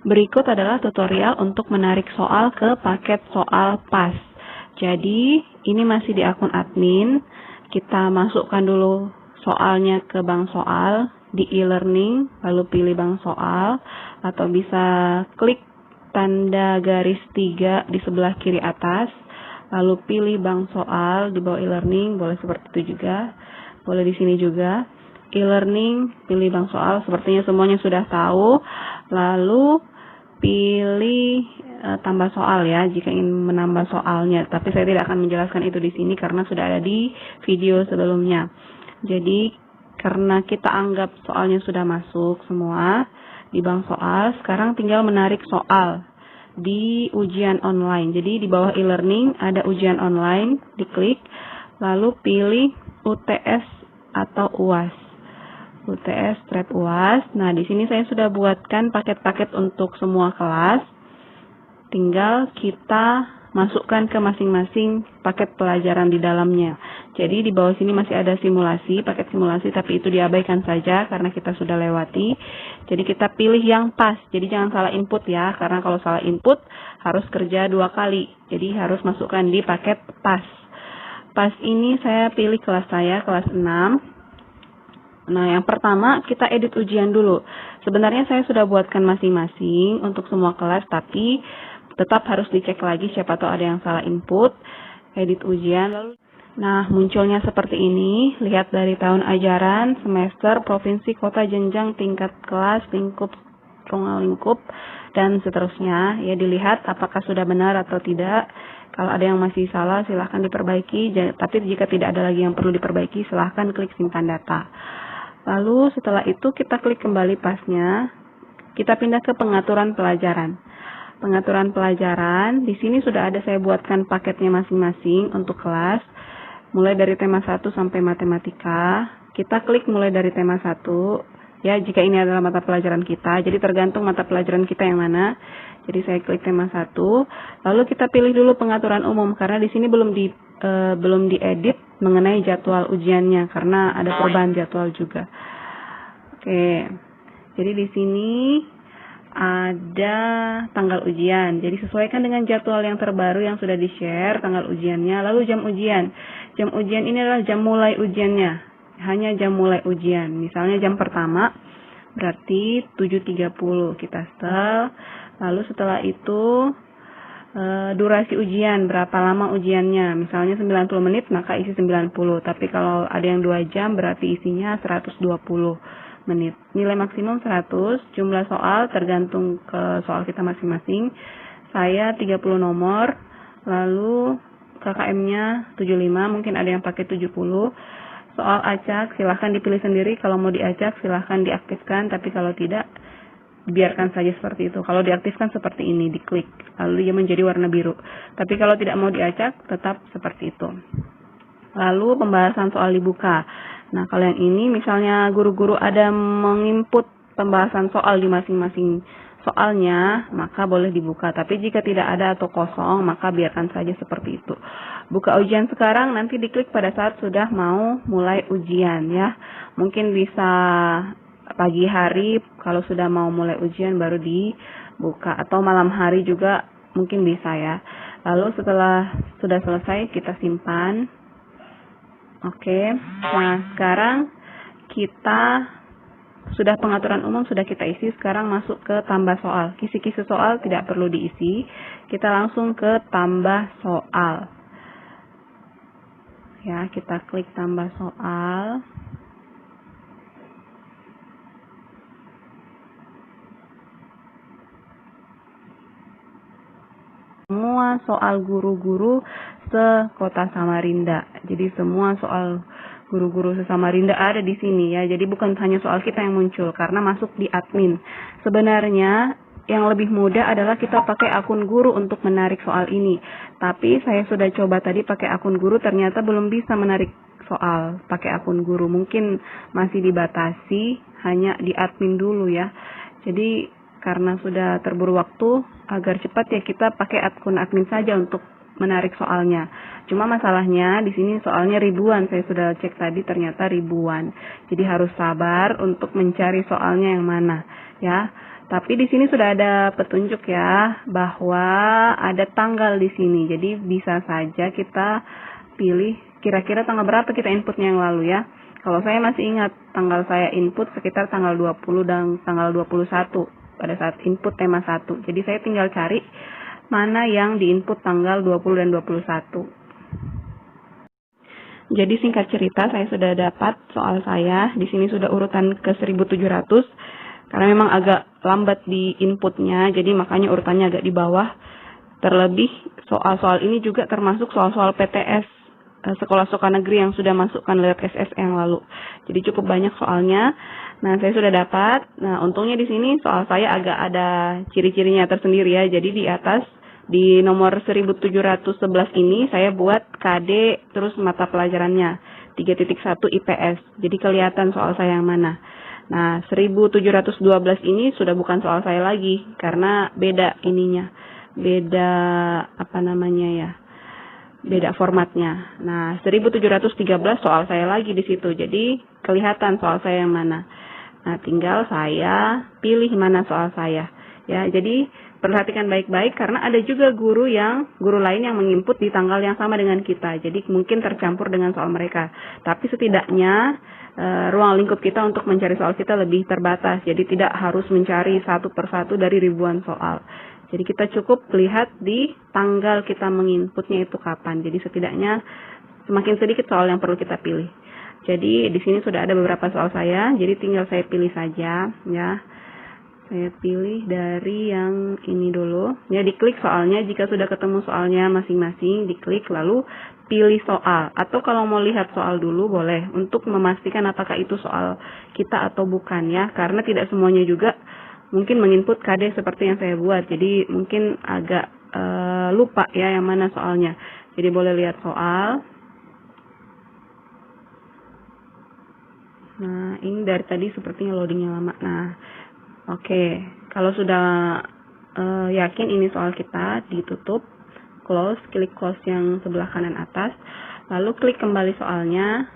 Berikut adalah tutorial untuk menarik soal ke paket soal PAS. Jadi, ini masih di akun admin. Kita masukkan dulu soalnya ke bank soal di e-learning, lalu pilih bank soal, atau bisa klik tanda garis 3 di sebelah kiri atas, lalu pilih bank soal di bawah e-learning, boleh seperti itu juga, boleh di sini juga. E-learning, pilih bank soal, sepertinya semuanya sudah tahu. Lalu pilih tambah soal ya jika ingin menambah soalnya, tapi saya tidak akan menjelaskan itu di sini karena sudah ada di video sebelumnya. Jadi karena kita anggap soalnya sudah masuk semua di bank soal, sekarang tinggal menarik soal di ujian online. Jadi di bawah e-learning ada ujian online, diklik, lalu pilih UTS atau UAS. UTS, Trade UAS. Nah, di sini saya sudah buatkan paket-paket untuk semua kelas. Tinggal kita masukkan ke masing-masing paket pelajaran di dalamnya. Jadi di bawah sini masih ada simulasi, paket simulasi, tapi itu diabaikan saja karena kita sudah lewati. Jadi kita pilih yang PAS. Jadi jangan salah input ya, karena kalau salah input harus kerja 2 kali. Jadi harus masukkan di paket PAS. PAS ini saya pilih kelas saya, kelas 6. Nah, yang pertama kita edit ujian dulu. Sebenarnya saya sudah buatkan masing-masing untuk semua kelas, tapi tetap harus dicek lagi siapa tahu ada yang salah input. Edit ujian, lalu nah munculnya seperti ini. Lihat dari tahun ajaran, semester, provinsi, kota, jenjang, tingkat kelas, lingkup, lingkup, dan seterusnya. Ya, dilihat apakah sudah benar atau tidak. Kalau ada yang masih salah, silahkan diperbaiki. Tapi jika tidak ada lagi yang perlu diperbaiki, silahkan klik simpan data. Lalu setelah itu kita klik kembali pasnya, kita pindah ke pengaturan pelajaran. Pengaturan pelajaran, di sini sudah ada saya buatkan paketnya masing-masing untuk kelas, mulai dari tema 1 sampai matematika. Kita klik mulai dari tema 1, ya jika ini adalah mata pelajaran kita, jadi tergantung mata pelajaran kita yang mana. Jadi saya klik tema 1, lalu kita pilih dulu pengaturan umum, karena di sini belum diedit mengenai jadwal ujiannya karena ada perubahan jadwal juga. Oke, jadi di sini ada tanggal ujian. Jadi sesuaikan dengan jadwal yang terbaru yang sudah di-share tanggal ujiannya. Lalu jam ujian. Jam ujian ini adalah jam mulai ujiannya. Hanya jam mulai ujian. Misalnya jam pertama berarti 7.30 kita setel. Lalu setelah itu durasi ujian, berapa lama ujiannya. Misalnya 90 menit, maka isi 90. Tapi kalau ada yang 2 jam, berarti isinya 120 menit. Nilai maksimum 100, jumlah soal tergantung ke soal kita masing-masing. Saya 30 nomor, lalu KKM-nya 75, mungkin ada yang pakai 70. Soal acak, silahkan dipilih sendiri. Kalau mau diacak, silahkan diaktifkan. Tapi kalau tidak, biarkan saja seperti itu. Kalau diaktifkan seperti ini, diklik, lalu dia menjadi warna biru. Tapi kalau tidak mau diacak, tetap seperti itu. Lalu pembahasan soal dibuka. Nah, kalau yang ini misalnya guru-guru ada menginput pembahasan soal di masing-masing soalnya, maka boleh dibuka. Tapi jika tidak ada atau kosong, maka biarkan saja seperti itu. Buka ujian sekarang, nanti diklik pada saat sudah mau mulai ujian ya. Mungkin bisa pagi hari kalau sudah mau mulai ujian baru dibuka, atau malam hari juga mungkin bisa ya. Lalu setelah sudah selesai kita simpan. Oke, nah sekarang kita sudah pengaturan umum sudah kita isi. Sekarang masuk ke tambah soal. Kisi-kisi soal tidak perlu diisi, kita langsung ke tambah soal ya. Kita klik tambah soal. Semua soal guru-guru se-Kota Samarinda. Jadi semua soal guru-guru se-Samarinda ada di sini ya. Jadi bukan hanya soal kita yang muncul karena masuk di admin. Sebenarnya yang lebih mudah adalah kita pakai akun guru untuk menarik soal ini. Tapi saya sudah coba tadi pakai akun guru, ternyata belum bisa menarik soal pakai akun guru. Mungkin masih dibatasi hanya di admin dulu ya. Jadi karena sudah terburu waktu, agar cepat ya kita pakai akun admin saja untuk menarik soalnya. Cuma masalahnya di sini soalnya ribuan, saya sudah cek tadi ternyata ribuan. Jadi harus sabar untuk mencari soalnya yang mana ya. Tapi di sini sudah ada petunjuk ya, bahwa ada tanggal di sini. Jadi bisa saja kita pilih kira-kira tanggal berapa kita inputnya yang lalu ya. Kalau saya masih ingat tanggal saya input sekitar tanggal 20 dan tanggal 21 pada saat input tema 1. Jadi saya tinggal cari mana yang diinput tanggal 20 dan 21. Jadi singkat cerita, saya sudah dapat soal saya. Di sini sudah urutan ke 1700. Karena memang agak lambat di inputnya, jadi makanya urutannya agak di bawah. Terlebih soal-soal ini juga termasuk soal-soal PTS sekolah swasta negeri yang sudah masukkan lewat SS yang lalu. Jadi cukup banyak soalnya. Nah, saya sudah dapat. Nah, untungnya di sini soal saya agak ada ciri-cirinya tersendiri ya. Jadi di atas di nomor 1711 ini saya buat KD terus mata pelajarannya 3.1 IPS. Jadi kelihatan soal saya yang mana. Nah, 1712 ini sudah bukan soal saya lagi karena beda ininya. Beda beda formatnya. Nah, 1713 soal saya lagi di situ. Jadi kelihatan soal saya yang mana. Nah, tinggal saya pilih mana soal saya. Ya, jadi perhatikan baik-baik karena ada juga guru lain yang menginput di tanggal yang sama dengan kita. Jadi mungkin tercampur dengan soal mereka. Tapi setidaknya ruang lingkup kita untuk mencari soal kita lebih terbatas. Jadi tidak harus mencari satu persatu dari ribuan soal. Jadi kita cukup lihat di tanggal kita menginputnya itu kapan. Jadi setidaknya semakin sedikit soal yang perlu kita pilih. Jadi di sini sudah ada beberapa soal saya. Jadi tinggal saya pilih saja ya. Saya pilih dari yang ini dulu. Ya, diklik soalnya. Jika sudah ketemu soalnya masing-masing, diklik lalu pilih soal. Atau kalau mau lihat soal dulu boleh untuk memastikan apakah itu soal kita atau bukan ya. Karena tidak semuanya juga mungkin menginput KD seperti yang saya buat. Jadi mungkin agak lupa ya yang mana soalnya. Jadi boleh lihat soal. Nah, ini dari tadi sepertinya loadingnya lama. Nah, oke, kalau sudah yakin ini soal kita, ditutup, close, klik close yang sebelah kanan atas, lalu klik kembali soalnya,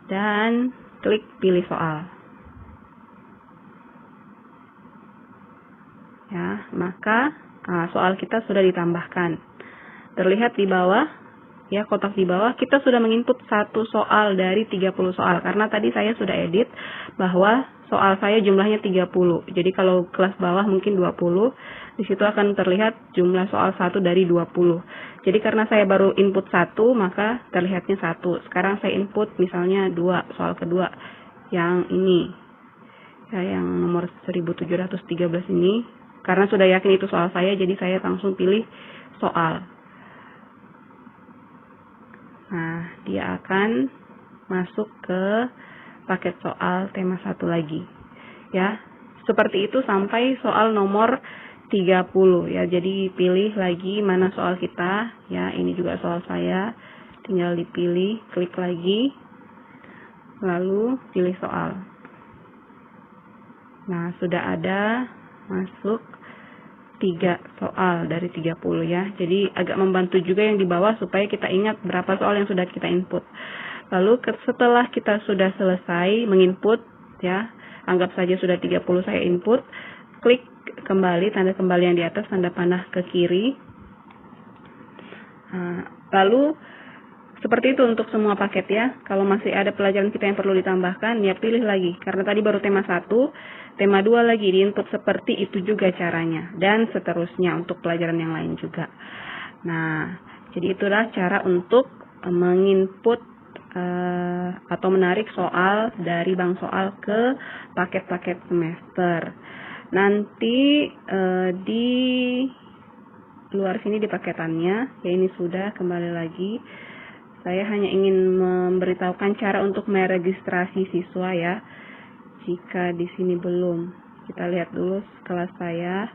dan klik pilih soal. Ya, maka soal kita sudah ditambahkan. Terlihat di bawah, ya kotak di bawah, kita sudah menginput satu soal dari 30 soal. Karena tadi saya sudah edit bahwa soal saya jumlahnya 30. Jadi kalau kelas bawah mungkin 20, di situ akan terlihat jumlah soal 1 dari 20. Jadi karena saya baru input 1, maka terlihatnya 1. Sekarang saya input misalnya 2, soal kedua yang ini. Ya, yang nomor 1713 ini. Karena sudah yakin itu soal saya, jadi saya langsung pilih soal. Nah, dia akan masuk ke paket soal tema 1 lagi. Ya, seperti itu sampai soal nomor 30 ya. Jadi pilih lagi mana soal kita. Ya, ini juga soal saya. Tinggal dipilih, klik lagi. Lalu pilih soal. Nah, sudah ada masuk 3 soal dari 30 ya. Jadi agak membantu juga yang di bawah supaya kita ingat berapa soal yang sudah kita input. Lalu setelah kita sudah selesai menginput ya, anggap saja sudah 30 saya input, klik kembali tanda kembali yang di atas, tanda panah ke kiri. Nah, lalu seperti itu untuk semua paket ya. Kalau masih ada pelajaran kita yang perlu ditambahkan, ya pilih lagi. Karena tadi baru tema 1, tema 2 lagi diinput seperti itu juga caranya. Dan seterusnya untuk pelajaran yang lain juga. Nah, jadi itulah cara untuk menginput atau menarik soal dari bank soal ke paket-paket semester. Nanti di luar sini di paketannya, ya ini sudah kembali lagi. Saya hanya ingin memberitahukan cara untuk meregistrasi siswa ya. Jika di sini belum, kita lihat dulu kelas saya.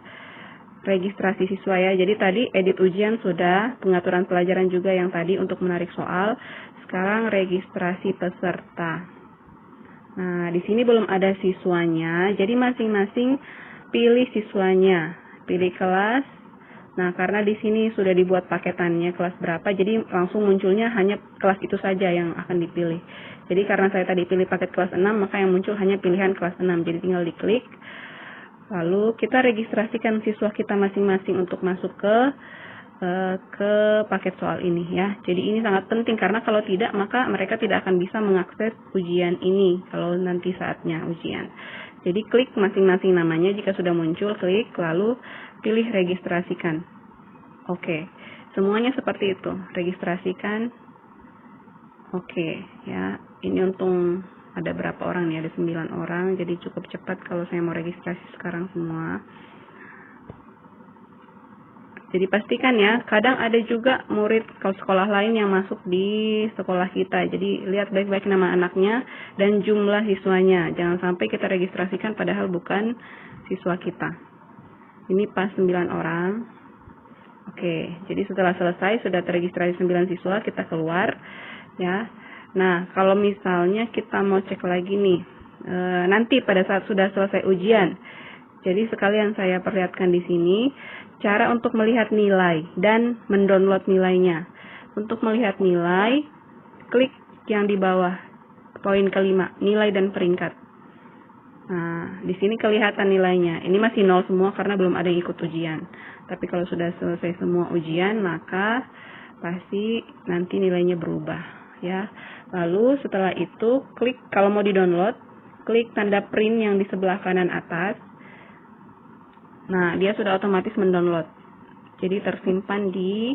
Registrasi siswa ya. Jadi tadi edit ujian sudah, pengaturan pelajaran juga yang tadi untuk menarik soal. Sekarang registrasi peserta. Nah, di sini belum ada siswanya. Jadi masing-masing pilih siswanya. Pilih kelas. Nah, karena di sini sudah dibuat paketannya kelas berapa, jadi langsung munculnya hanya kelas itu saja yang akan dipilih. Jadi karena saya tadi pilih paket kelas 6, maka yang muncul hanya pilihan kelas 6. Jadi tinggal diklik. Lalu kita registrasikan siswa kita masing-masing untuk masuk ke paket soal ini ya. Jadi ini sangat penting karena kalau tidak maka mereka tidak akan bisa mengakses ujian ini kalau nanti saatnya ujian. Jadi klik masing-masing namanya, jika sudah muncul klik lalu pilih registrasikan. Oke, semuanya seperti itu, registrasikan. Oke, ya, ini untung ada berapa orang nih, ada 9 orang, jadi cukup cepat kalau saya mau registrasi sekarang semua. Jadi pastikan ya, kadang ada juga murid kalau sekolah lain yang masuk di sekolah kita. Jadi lihat baik-baik nama anaknya dan jumlah siswanya. Jangan sampai kita registrasikan padahal bukan siswa kita. Ini pas 9 orang. Oke, jadi setelah selesai sudah terregistrasi 9 siswa, kita keluar ya. Nah, kalau misalnya kita mau cek lagi nih, nanti pada saat sudah selesai ujian. Jadi sekalian saya perlihatkan di sini cara untuk melihat nilai dan mendownload nilainya. Untuk melihat nilai, klik yang di bawah poin kelima, nilai dan peringkat. Nah, di sini kelihatan nilainya. Ini masih 0 semua karena belum ada yang ikut ujian. Tapi kalau sudah selesai semua ujian, maka pasti nanti nilainya berubah ya. Lalu setelah itu klik, kalau mau di-download, klik tanda print yang di sebelah kanan atas. Nah, dia sudah otomatis mendownload. Jadi tersimpan di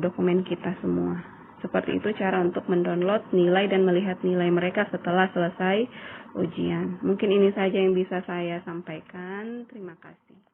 dokumen kita semua. Seperti itu cara untuk mendownload nilai dan melihat nilai mereka setelah selesai ujian. Mungkin ini saja yang bisa saya sampaikan. Terima kasih.